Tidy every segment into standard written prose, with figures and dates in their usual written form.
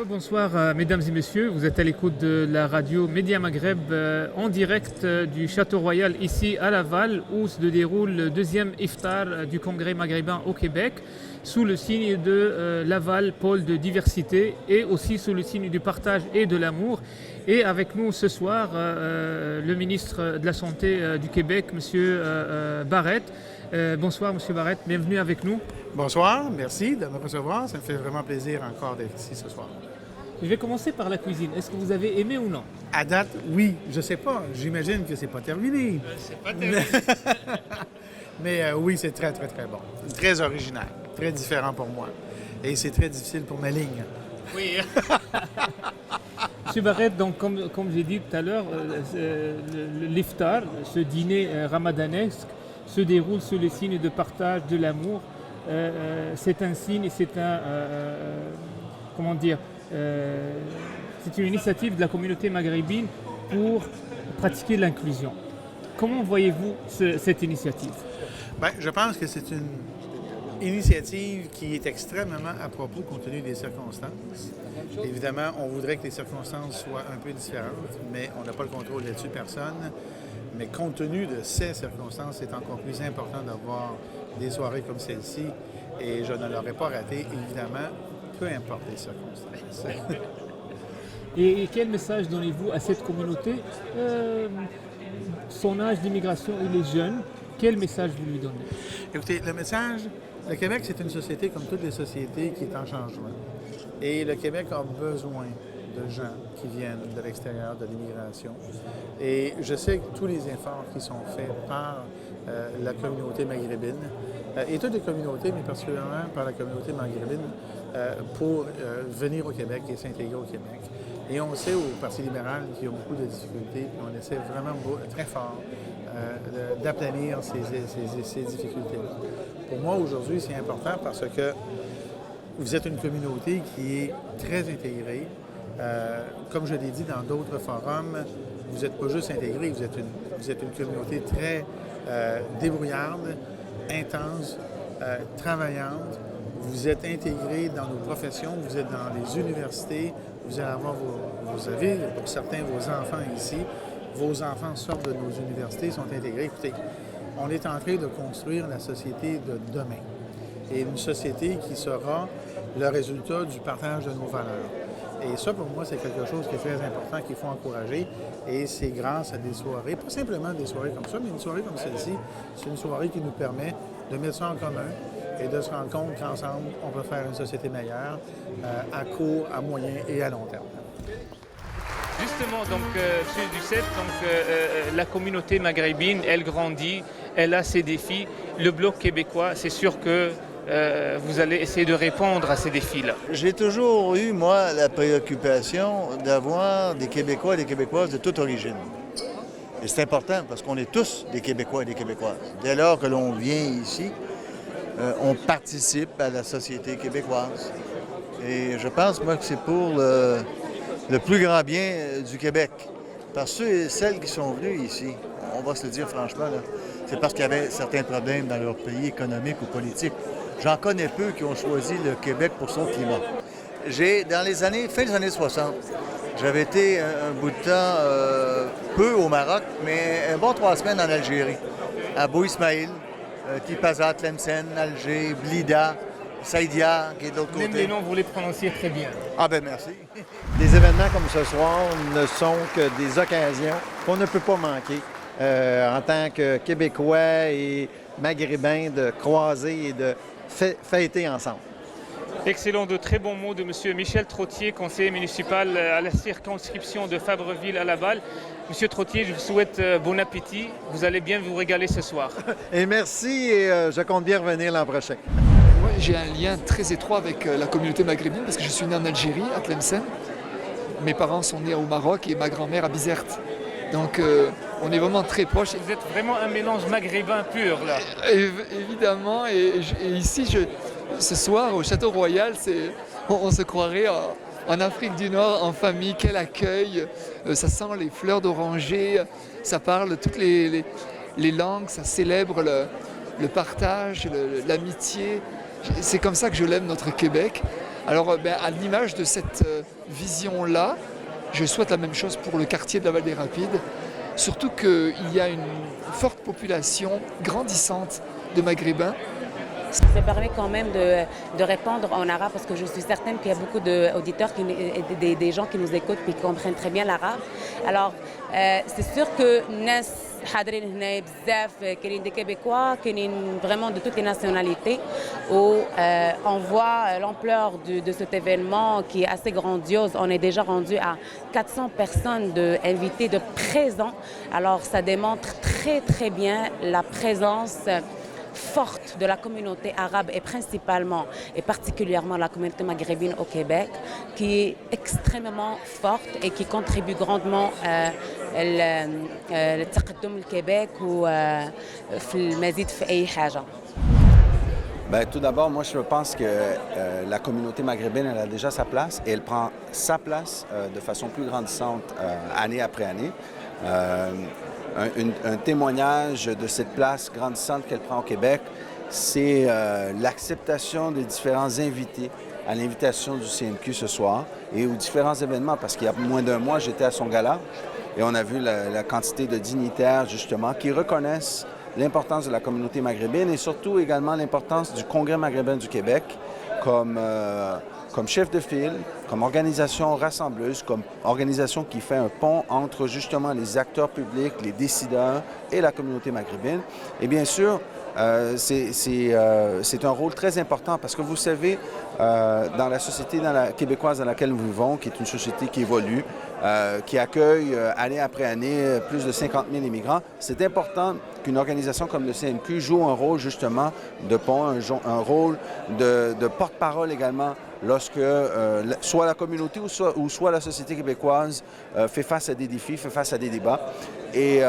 Bonsoir mesdames et messieurs, vous êtes à l'écoute de la radio Média Maghreb en direct du Château Royal ici à Laval où se déroule le deuxième iftar du Congrès maghrébin au Québec sous le signe de Laval, pôle de diversité et aussi sous le signe du partage et de l'amour. Et avec nous ce soir le ministre de la Santé du Québec, monsieur Barrette. Bonsoir monsieur Barrette, bienvenue avec nous. Bonsoir, merci de me recevoir. Ça me fait vraiment plaisir encore d'être ici ce soir. Je vais commencer par la cuisine. Est-ce que vous avez aimé ou non? À date, oui. Je sais pas. J'imagine que c'est pas terminé. C'est pas terminé. Mais oui, c'est très, très, très bon. Très original. Très différent pour moi. Et c'est très difficile pour ma ligne. Oui. Monsieur Barrette, donc comme j'ai dit tout à l'heure, l'iftar, ce dîner ramadanesque, se déroule sous le signe de partage de l'amour. C'est un signe et c'est un... comment dire c'est une initiative de la communauté maghrébine pour pratiquer l'inclusion. Comment voyez-vous cette initiative? Bien, je pense que c'est une initiative qui est extrêmement à propos compte tenu des circonstances. Évidemment, on voudrait que les circonstances soient un peu différentes, mais on n'a pas le contrôle là-dessus, personne. Mais compte tenu de ces circonstances, c'est encore plus important d'avoir des soirées comme celle-ci. Et je ne l'aurais pas raté, évidemment, peu importe les circonstances. Et quel message donnez-vous à cette communauté? Son âge d'immigration, il est jeune. Quel message vous lui donnez? Écoutez, le message, le Québec, c'est une société comme toutes les sociétés qui est en changement. Et le Québec a besoin de gens qui viennent de l'extérieur, de l'immigration. Et je sais que tous les efforts qui sont faits par la communauté maghrébine, et toutes les communautés, mais particulièrement par la communauté maghrébine, pour venir au Québec et s'intégrer au Québec. Et on sait au Parti libéral qu'il y a beaucoup de difficultés, puis on essaie vraiment très fort d'aplanir ces difficultés-là. Pour moi, aujourd'hui, c'est important parce que vous êtes une communauté qui est très intégrée. Comme je l'ai dit dans d'autres forums, vous n'êtes pas juste intégrés, vous êtes une communauté très débrouillarde, intense, travaillante. Vous êtes intégrés dans nos professions, vous êtes dans les universités, vous allez avoir vous avez pour certains vos enfants ici. Vos enfants sortent de nos universités, sont intégrés. Écoutez, on est en train de construire la société de demain. Et une société qui sera le résultat du partage de nos valeurs. Et ça, pour moi, c'est quelque chose qui est très important, qu'il faut encourager. Et c'est grâce à des soirées, pas simplement des soirées comme ça, mais une soirée comme celle-ci, c'est une soirée qui nous permet de mettre ça en commun et de se rendre compte qu'ensemble, on peut faire une société meilleure à court, à moyen et à long terme. Justement, donc, M. Duceppe, la communauté maghrébine, elle grandit, elle a ses défis. Le Bloc québécois, c'est sûr que vous allez essayer de répondre à ces défis-là. J'ai toujours eu, moi, la préoccupation d'avoir des Québécois et des Québécoises de toute origine. Et c'est important parce qu'on est tous des Québécois et des Québécoises. Dès lors que l'on vient ici, on participe à la société québécoise. Et je pense, moi, que c'est pour le plus grand bien du Québec. Parce que ceux et celles qui sont venus ici, on va se le dire franchement, c'est parce qu'il y avait certains problèmes dans leur pays économique ou politique. J'en connais peu qui ont choisi le Québec pour son climat. Dans les années, fin des années 60, j'avais été un bout de temps, peu au Maroc, mais un bon 3 semaines en Algérie, à Bou Ismaïl, Tipaza, Tlemcen, Alger, Blida, Saïdia, qui est de l'autre côté. Même les noms, vous les prononciez très bien. Ah ben merci. Des événements comme ce soir ne sont que des occasions qu'on ne peut pas manquer en tant que Québécois et Maghrébins de croiser et de fêter ensemble. Excellent, de très bons mots de M. Michel Trottier, conseiller municipal à la circonscription de Fabreville à Laval. Monsieur Trottier, je vous souhaite bon appétit. Vous allez bien vous régaler ce soir. Et merci et je compte bien revenir l'an prochain. Moi, j'ai un lien très étroit avec la communauté maghrébine parce que je suis né en Algérie, à Tlemcen. Mes parents sont nés au Maroc et ma grand-mère à Bizerte. Donc on est vraiment très proches. Vous êtes vraiment un mélange maghrébin pur, là. Évidemment, et ici, ce soir, au Château Royal, on se croirait en Afrique du Nord, en famille. Quel accueil! Ça sent les fleurs d'oranger, ça parle toutes les langues, ça célèbre le partage, l'amitié. C'est comme ça que je l'aime, notre Québec. Alors, à l'image de cette vision-là, je souhaite la même chose pour le quartier de la Vallée des Rapides, surtout qu'il y a une forte population grandissante de Maghrébins. Ça me permet quand même de répondre en arabe parce que je suis certaine qu'il y a beaucoup d'auditeurs, des gens qui nous écoutent et qui comprennent très bien l'arabe. Alors, c'est sûr que des Québécois, vraiment de toutes les nationalités, où on voit l'ampleur de cet événement qui est assez grandiose. On est déjà rendu à 400 personnes invités de présents. Alors, ça démontre très, très bien la présence forte de la communauté arabe et principalement et particulièrement la communauté maghrébine au Québec qui est extrêmement forte et qui contribue grandement لتقدم الكيبيك وفي المزيد في أي حاجة. Tout d'abord, moi, je pense que la communauté maghrébine, elle a déjà sa place et elle prend sa place de façon plus grandissante année après année. Un témoignage de cette place grandissante qu'elle prend au Québec, c'est l'acceptation des différents invités à l'invitation du CMQ ce soir et aux différents événements, parce qu'il y a moins d'un mois, j'étais à son gala et on a vu la quantité de dignitaires, justement, qui reconnaissent l'importance de la communauté maghrébine et surtout également l'importance du Congrès maghrébin du Québec comme chef de file, comme organisation rassembleuse, comme organisation qui fait un pont entre justement les acteurs publics, les décideurs et la communauté maghrébine. Et bien sûr, c'est un rôle très important parce que vous savez, dans la société québécoise dans laquelle nous vivons, qui est une société qui évolue, qui accueille année après année plus de 50 000 immigrants, c'est important qu'une organisation comme le CMQ joue un rôle justement de pont, un rôle de porte-parole également lorsque soit la communauté ou soit la société québécoise fait face à des défis, fait face à des débats. Et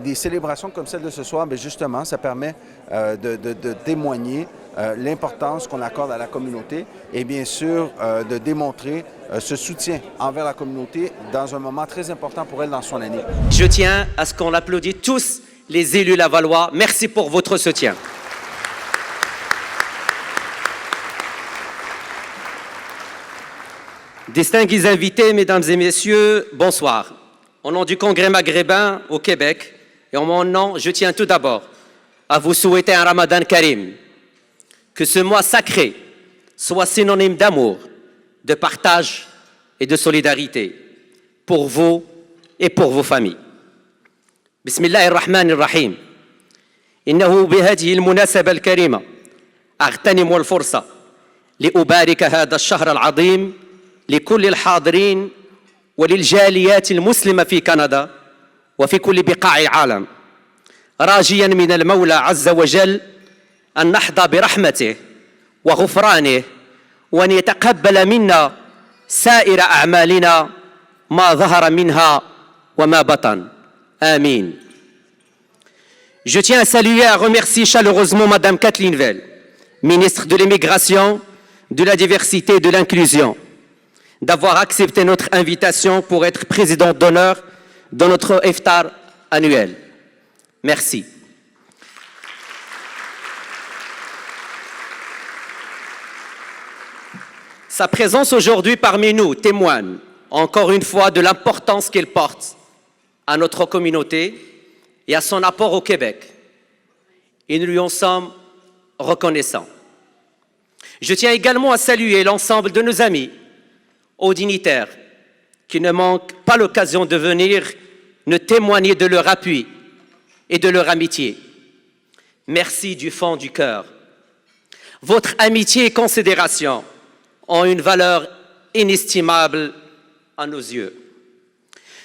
des célébrations comme celle de ce soir, bien justement, ça permet de témoigner l'importance qu'on accorde à la communauté et bien sûr de démontrer ce soutien envers la communauté dans un moment très important pour elle dans son année. Je tiens à ce qu'on applaudisse tous les élus lavallois. Merci pour votre soutien. Distingués invités, mesdames et messieurs, bonsoir. Au nom du Congrès maghrébin au Québec et en mon nom, je tiens tout d'abord à vous souhaiter un Ramadan Karim. Que ce mois sacré soit synonyme d'amour, de partage et de solidarité pour vous et pour vos familles. Bismillah ar-Rahman ar-Rahim. إنه بهذه المناسبة الكريمة أغتنم الفرصة لأبارك هذا الشهر العظيم لكل الحاضرين وللجاليات المسلمة في كندا وفي كل بقاع العالم راجيا من المولى عز وجل أن نحظى برحمته وغفرانه وأن يتقبل منا سائر أعمالنا ما ظهر منها وما بطن آمين. Je tiens à saluer et à remercier chaleureusement Madame Kathleen Vell, ministre de l'Immigration, de la Diversité et de l'Inclusion, d'avoir accepté notre invitation pour être présidente d'honneur dans notre iftar annuel. Merci. Sa présence aujourd'hui parmi nous témoigne encore une fois de l'importance qu'elle porte à notre communauté et à son apport au Québec. Et nous lui en sommes reconnaissants. Je tiens également à saluer l'ensemble de nos amis, aux dignitaires, qui ne manquent pas l'occasion de venir nous témoigner de leur appui et de leur amitié. Merci du fond du cœur. Votre amitié et considération ont une valeur inestimable à nos yeux.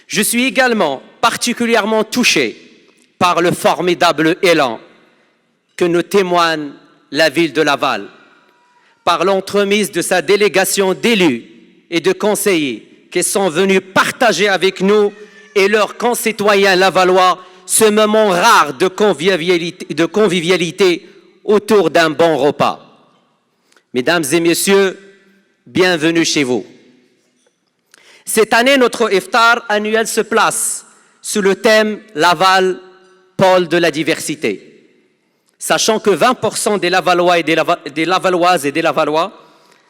Je suis également particulièrement touché par le formidable élan que nous témoigne la ville de Laval, par l'entremise de sa délégation d'élus et de conseillers qui sont venus partager avec nous et leurs concitoyens lavallois ce moment rare de convivialité autour d'un bon repas. Mesdames et messieurs, bienvenue chez vous. Cette année, notre iftar annuel se place sous le thème Laval, pôle de la diversité. Sachant que 20% des Lavallois et des Lavalloises et des Lavallois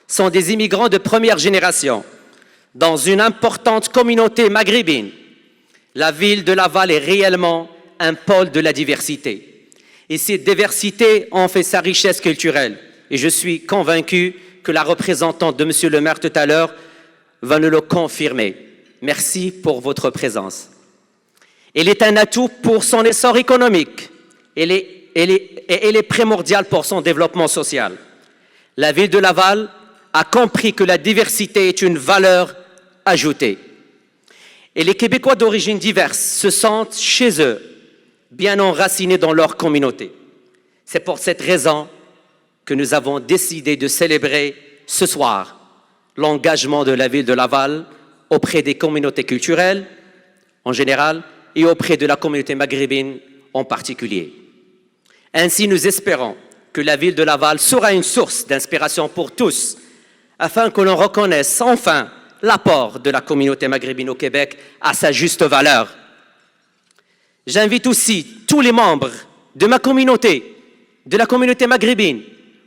sont des immigrants de première génération dans une importante communauté maghrébine. La ville de Laval est réellement un pôle de la diversité. Et cette diversité en fait sa richesse culturelle. Et je suis convaincu que la représentante de M. le maire tout à l'heure va nous le confirmer. Merci pour votre présence. Elle est un atout pour son essor économique. Elle est primordiale pour son développement social. La ville de Laval a compris que la diversité est une valeur ajoutée. Et les Québécois d'origine diverse se sentent chez eux, bien enracinés dans leur communauté. C'est pour cette raison que nous avons décidé de célébrer ce soir l'engagement de la ville de Laval auprès des communautés culturelles en général et auprès de la communauté maghrébine en particulier. Ainsi, nous espérons que la ville de Laval sera une source d'inspiration pour tous, afin que l'on reconnaisse enfin l'apport de la communauté maghrébine au Québec à sa juste valeur. J'invite aussi tous les membres de ma communauté, de la communauté maghrébine,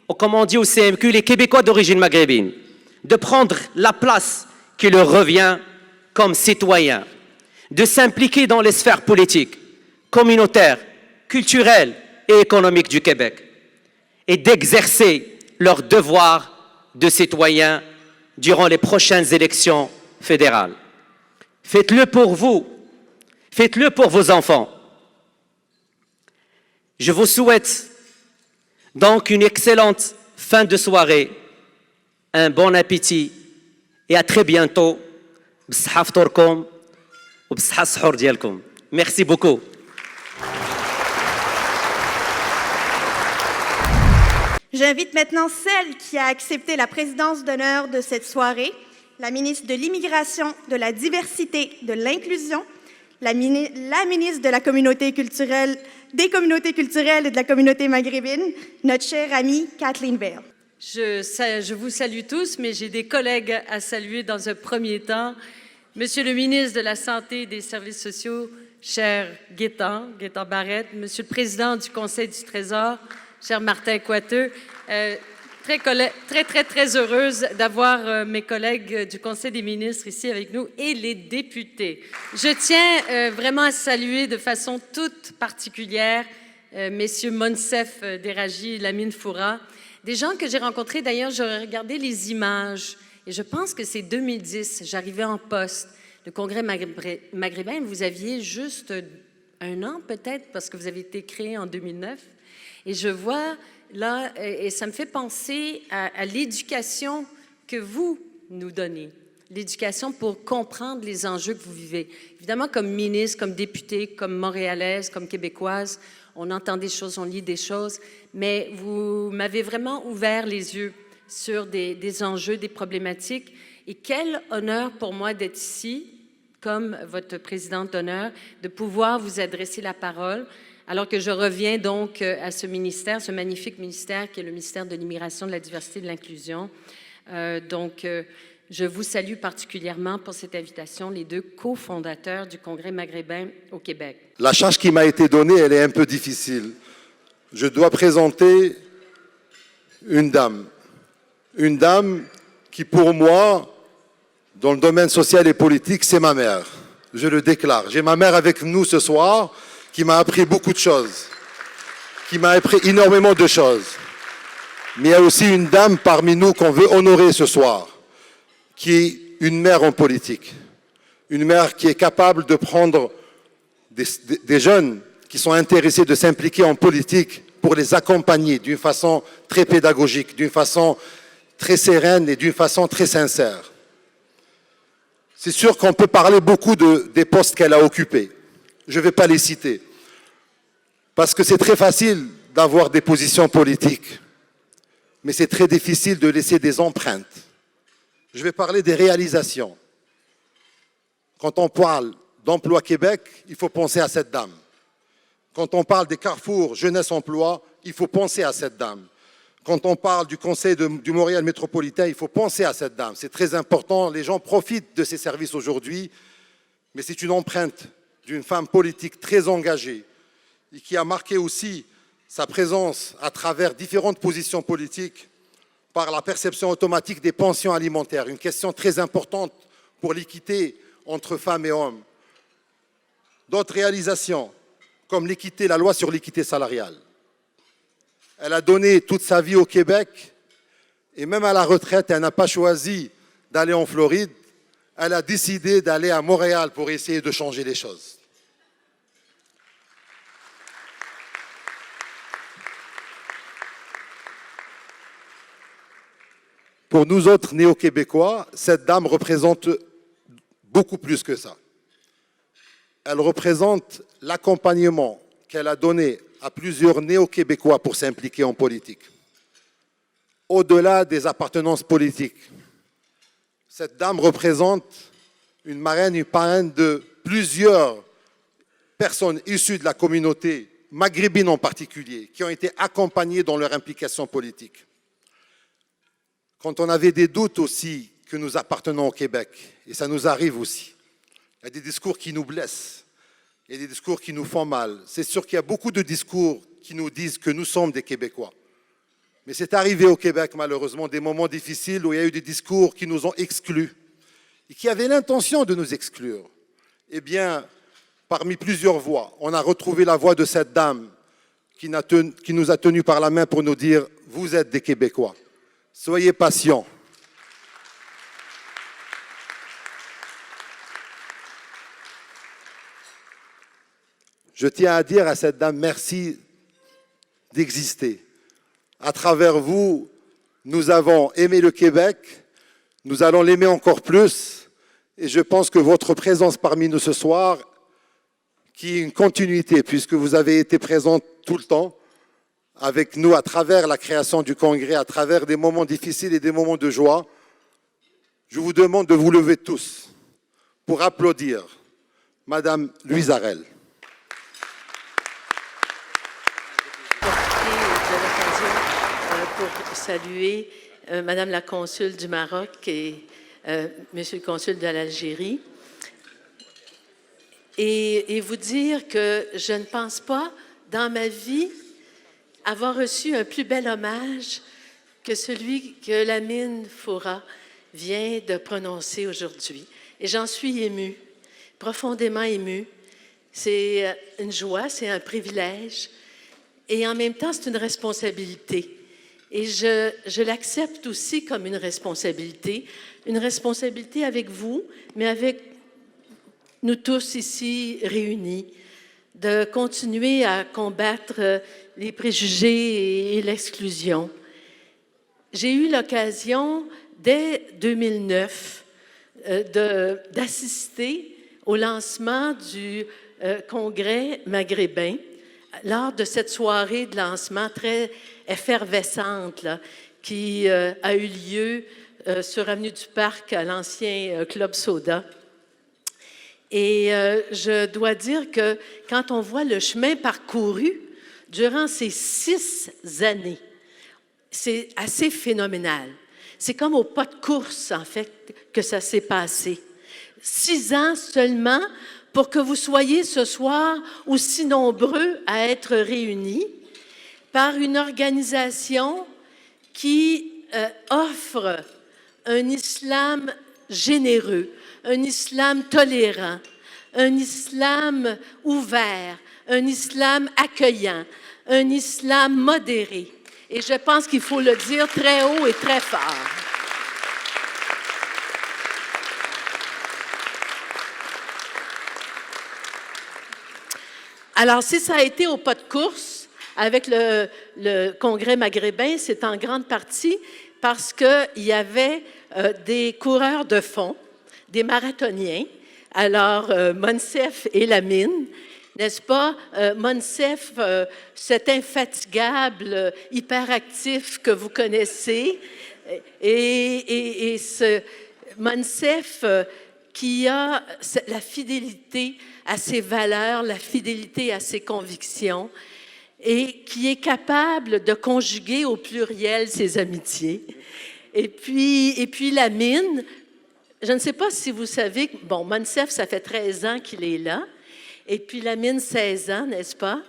ou comme on dit au CMQ, les Québécois d'origine maghrébine, de prendre la place qui leur revient comme citoyens, de s'impliquer dans les sphères politiques, communautaires, culturelles et économiques du Québec, et d'exercer leur devoir de citoyens durant les prochaines élections fédérales. Faites-le pour vous, faites-le pour vos enfants. Je vous souhaite donc une excellente fin de soirée, un bon appétit et à très bientôt. Merci beaucoup. J'invite maintenant celle qui a accepté la présidence d'honneur de cette soirée, la ministre de l'Immigration, de la Diversité, de l'Inclusion, la ministre de la Communauté culturelle, des communautés culturelles et de la communauté maghrébine, notre chère amie Kathleen Bale. Je vous salue tous, mais j'ai des collègues à saluer dans un premier temps. Monsieur le ministre de la Santé et des Services sociaux, cher Gaétan Barrette, Monsieur le Président du Conseil du Trésor, cher Martin Coiteux, très heureuse d'avoir mes collègues du Conseil des ministres ici avec nous et les députés. Je tiens vraiment à saluer de façon toute particulière messieurs Monsef Deraji et Lamine Foura, des gens que j'ai rencontrés. D'ailleurs, j'ai regardé les images et je pense que c'est 2010, j'arrivais en poste. Le Congrès maghrébin, vous aviez juste 1 an peut-être parce que vous avez été créé en 2009. Et je vois là, et ça me fait penser à l'éducation que vous nous donnez, l'éducation pour comprendre les enjeux que vous vivez. Évidemment, comme ministre, comme députée, comme montréalaise, comme québécoise, on entend des choses, on lit des choses, mais vous m'avez vraiment ouvert les yeux sur des enjeux, des problématiques. Et quel honneur pour moi d'être ici, comme votre présidente d'honneur, de pouvoir vous adresser la parole, alors que je reviens donc à ce ministère, ce magnifique ministère qui est le ministère de l'Immigration, de la Diversité et de l'Inclusion. Je vous salue particulièrement pour cette invitation, les 2 cofondateurs du Congrès maghrébin au Québec. La charge qui m'a été donnée, elle est un peu difficile. Je dois présenter une dame qui, pour moi, dans le domaine social et politique, c'est ma mère. Je le déclare. J'ai ma mère avec nous ce soir, qui m'a appris beaucoup de choses, qui m'a appris énormément de choses. Mais il y a aussi une dame parmi nous qu'on veut honorer ce soir, qui est une mère en politique. Une mère qui est capable de prendre des jeunes qui sont intéressés de s'impliquer en politique pour les accompagner d'une façon très pédagogique, d'une façon très sereine et d'une façon très sincère. C'est sûr qu'on peut parler beaucoup des postes qu'elle a occupés. Je ne vais pas les citer, parce que c'est très facile d'avoir des positions politiques, mais c'est très difficile de laisser des empreintes. Je vais parler des réalisations. Quand on parle d'Emploi Québec, il faut penser à cette dame. Quand on parle des carrefours Jeunesse Emploi, il faut penser à cette dame. Quand on parle du Conseil du Montréal métropolitain, il faut penser à cette dame. C'est très important, les gens profitent de ces services aujourd'hui, mais c'est une empreinte d'une femme politique très engagée et qui a marqué aussi sa présence à travers différentes positions politiques par la perception automatique des pensions alimentaires, une question très importante pour l'équité entre femmes et hommes. D'autres réalisations, comme l'équité, la loi sur l'équité salariale. Elle a donné toute sa vie au Québec et même à la retraite, elle n'a pas choisi d'aller en Floride. Elle a décidé d'aller à Montréal pour essayer de changer les choses. Pour nous autres néo-québécois, cette dame représente beaucoup plus que ça. Elle représente l'accompagnement qu'elle a donné à plusieurs néo-québécois pour s'impliquer en politique. Au-delà des appartenances politiques, cette dame représente une marraine, une parraine de plusieurs personnes issues de la communauté maghrébine en particulier, qui ont été accompagnées dans leur implication politique. Quand on avait des doutes aussi que nous appartenons au Québec, et ça nous arrive aussi, il y a des discours qui nous blessent, il y a des discours qui nous font mal. C'est sûr qu'il y a beaucoup de discours qui nous disent que nous sommes des Québécois. Mais c'est arrivé au Québec, malheureusement, des moments difficiles où il y a eu des discours qui nous ont exclus et qui avaient l'intention de nous exclure. Eh bien, parmi plusieurs voix, on a retrouvé la voix de cette dame qui nous a tenus par la main pour nous dire « Vous êtes des Québécois. Soyez patients. » Je tiens à dire à cette dame merci d'exister. À travers vous, nous avons aimé le Québec, nous allons l'aimer encore plus, et je pense que votre présence parmi nous ce soir, qui est une continuité, puisque vous avez été présente tout le temps avec nous à travers la création du Congrès, à travers des moments difficiles et des moments de joie, je vous demande de vous lever tous pour applaudir Madame Louise Arel. Pour saluer Madame la consul du Maroc et Monsieur le consul de l'Algérie et vous dire que je ne pense pas dans ma vie avoir reçu un plus bel hommage que celui que Lamine Fourah vient de prononcer aujourd'hui. Et j'en suis émue, profondément émue. C'est une joie, c'est un privilège et en même temps c'est une responsabilité. Et je l'accepte aussi comme une responsabilité avec vous, mais avec nous tous ici réunis, de continuer à combattre les préjugés et l'exclusion. J'ai eu l'occasion, dès 2009, d'assister au lancement du Congrès maghrébin, lors de cette soirée de lancement très effervescente là, qui a eu lieu sur Avenue du Parc à l'ancien Club Soda. Et je dois dire que quand on voit le chemin parcouru durant ces 6 années, c'est assez phénoménal. C'est comme au pas de course, en fait, que ça s'est passé. 6 ans seulement pour que vous soyez ce soir aussi nombreux à être réunis par une organisation qui offre un islam généreux, un islam tolérant, un islam ouvert, un islam accueillant, un islam modéré. Et je pense qu'il faut le dire très haut et très fort. Alors, si ça a été au pas de course avec le Congrès maghrébin, c'est en grande partie parce qu'il y avait des coureurs de fond, des marathoniens. Alors, Monsef et Lamine, n'est-ce pas? Monsef, cet infatigable hyperactif que vous connaissez, et ce Monsef qui a la fidélité à ses valeurs, la fidélité à ses convictions, et qui est capable de conjuguer au pluriel ses amitiés. Et puis Lamine, je ne sais pas si vous savez, bon, Monsef, ça fait 13 ans qu'il est là, et puis Lamine, 16 ans, n'est-ce pas?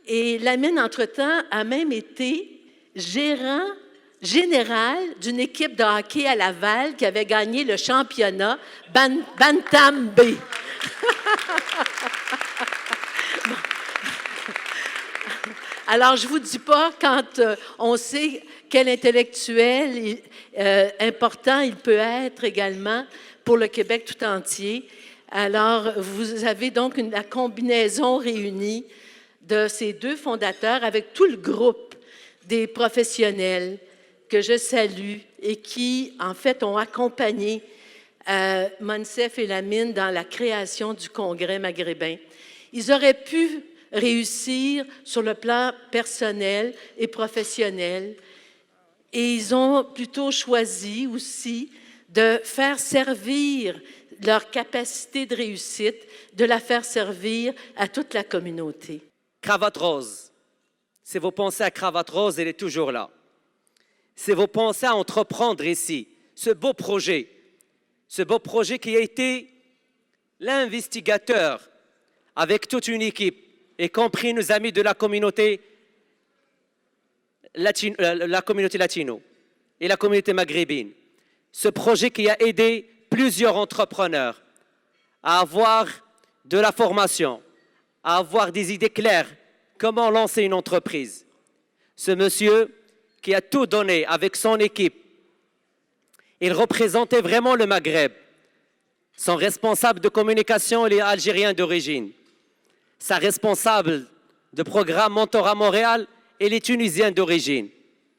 Et Lamine, entre-temps, a même été gérant général d'une équipe de hockey à Laval qui avait gagné le championnat Bantam B. Alors, je ne vous dis pas quand on sait quel intellectuel important il peut être également pour le Québec tout entier. Alors, vous avez donc la combinaison réunie de ces deux fondateurs avec tout le groupe des professionnels que je salue et qui, en fait, ont accompagné Monsef et Lamine dans la création du Congrès maghrébin. Ils auraient pu réussir sur le plan personnel et professionnel et ils ont plutôt choisi aussi de faire servir leur capacité de réussite, de la faire servir à toute la communauté. Cravate rose. C'est vos pensées à cravate rose, elle est toujours là. C'est vos pensées à entreprendre ici, ce beau projet qui a été l'investigateur avec toute une équipe, y compris nos amis de la communauté latino et la communauté maghrébine. Ce projet qui a aidé plusieurs entrepreneurs à avoir de la formation, à avoir des idées claires, comment lancer une entreprise. Ce monsieur qui a tout donné avec son équipe, il représentait vraiment le Maghreb. Son responsable de communication, il est algérien d'origine. Sa responsable de programme Mentorat Montréal, il est tunisien d'origine.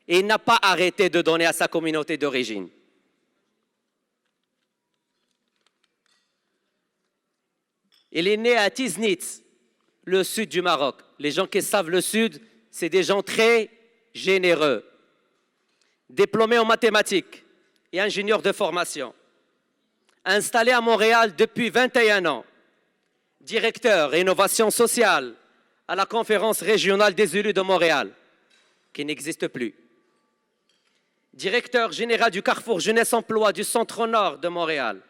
Et il n'a pas arrêté de donner à sa communauté d'origine. Il est né à Tiznit, le sud du Maroc. Les gens qui savent le sud, c'est des gens très généreux. Diplômé en mathématiques et ingénieur de formation. Installé à Montréal depuis 21 ans. Directeur innovation sociale à la conférence régionale des élus de Montréal, qui n'existe plus. Directeur général du Carrefour Jeunesse Emploi du Centre-Nord de Montréal.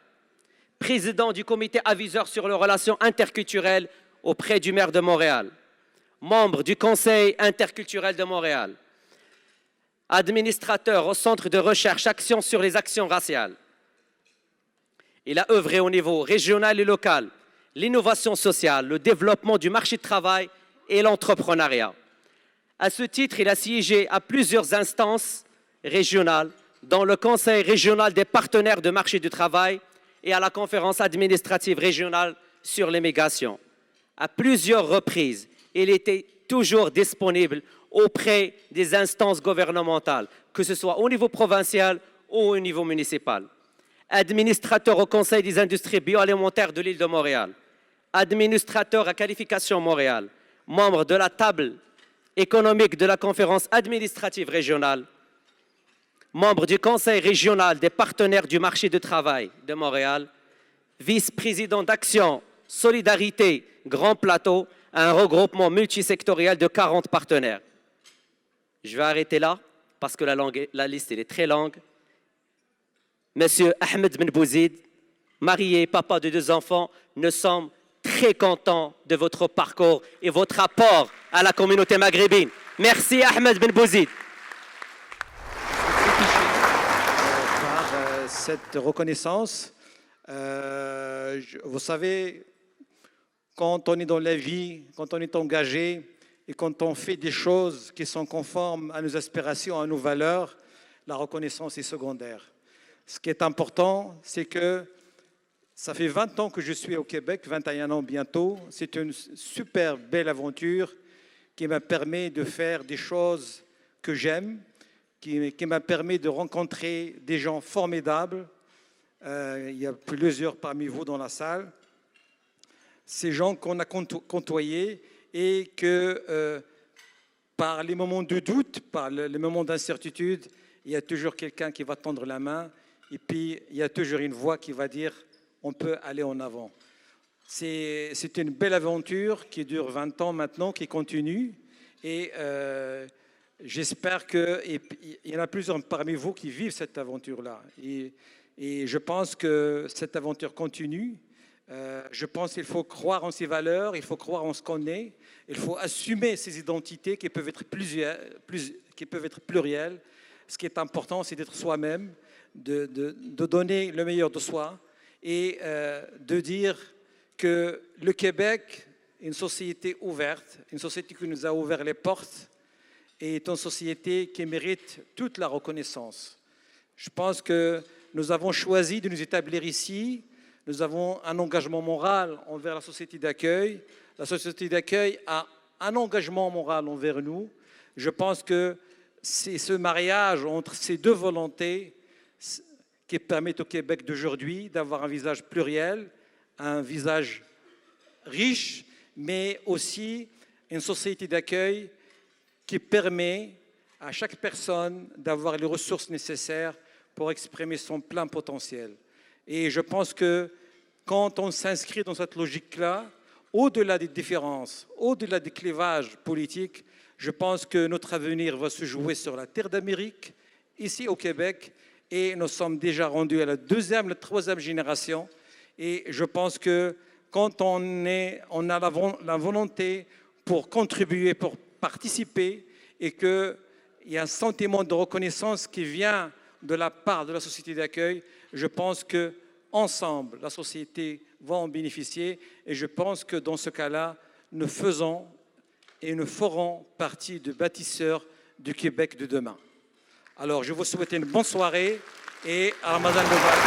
Président du comité aviseur sur les relations interculturelles auprès du maire de Montréal. Membre du Conseil interculturel de Montréal. Administrateur au Centre de recherche Action sur les actions raciales. Il a œuvré au niveau régional et local, l'innovation sociale, le développement du marché de travail et l'entrepreneuriat. À ce titre, il a siégé à plusieurs instances régionales, dans le Conseil régional des partenaires de marché du travail et à la conférence administrative régionale sur l'immigration. À plusieurs reprises, il était toujours disponible auprès des instances gouvernementales, que ce soit au niveau provincial ou au niveau municipal. Administrateur au Conseil des industries bioalimentaires de l'île de Montréal, administrateur à qualification Montréal, membre de la table économique de la conférence administrative régionale, membre du Conseil régional des partenaires du marché du travail de Montréal, vice-président d'Action, Solidarité, Grand Plateau, un regroupement multisectoriel de 40 partenaires. Je vais arrêter là parce que la liste est très longue. Monsieur Ahmed Ben Bouzid, marié, papa de 2 enfants, nous sommes très contents de votre parcours et votre apport à la communauté maghrébine. Merci Ahmed Ben Bouzid. Par cette reconnaissance, vous savez, quand on est dans la vie, quand on est engagé et quand on fait des choses qui sont conformes à nos aspirations, à nos valeurs, la reconnaissance est secondaire. Ce qui est important, c'est que ça fait 20 ans que je suis au Québec, 21 ans bientôt. C'est une super belle aventure qui m'a permis de faire des choses que j'aime, qui m'a permis de rencontrer des gens formidables. Il y a plusieurs parmi vous dans la salle. Ces gens qu'on a côtoyés et que par les moments de doute, par les moments d'incertitude, il y a toujours quelqu'un qui va tendre la main et puis il y a toujours une voix qui va dire on peut aller en avant. C'est une belle aventure qui dure 20 ans maintenant, qui continue et j'espère qu'il y en a plusieurs parmi vous qui vivent cette aventure-là. Et je pense que cette aventure continue. Je pense qu'il faut croire en ses valeurs, il faut croire en ce qu'on est, il faut assumer ses identités qui peuvent être plurielles. ce qui est important, c'est d'être soi-même, de donner le meilleur de soi et de dire que le Québec est une société ouverte, une société qui nous a ouvert les portes et est une société qui mérite toute la reconnaissance. Je pense que nous avons choisi de nous établir ici. Nous avons un engagement moral envers la société d'accueil. La société d'accueil a un engagement moral envers nous. Je pense que c'est ce mariage entre ces deux volontés qui permet au Québec d'aujourd'hui d'avoir un visage pluriel, un visage riche, mais aussi une société d'accueil qui permet à chaque personne d'avoir les ressources nécessaires pour exprimer son plein potentiel. Et je pense que quand on s'inscrit dans cette logique-là, au-delà des différences, au-delà des clivages politiques, je pense que notre avenir va se jouer sur la terre d'Amérique, ici au Québec, et nous sommes déjà rendus à la deuxième, la troisième génération. Et je pense que quand on a la volonté pour contribuer, pour participer, et qu'il y a un sentiment de reconnaissance qui vient de la part de la société d'accueil, je pense qu'ensemble, la société va en bénéficier. Et je pense que dans ce cas-là, nous faisons et nous ferons partie de bâtisseurs du Québec de demain. Alors, je vous souhaite une bonne soirée et à Ramadan Mubarak.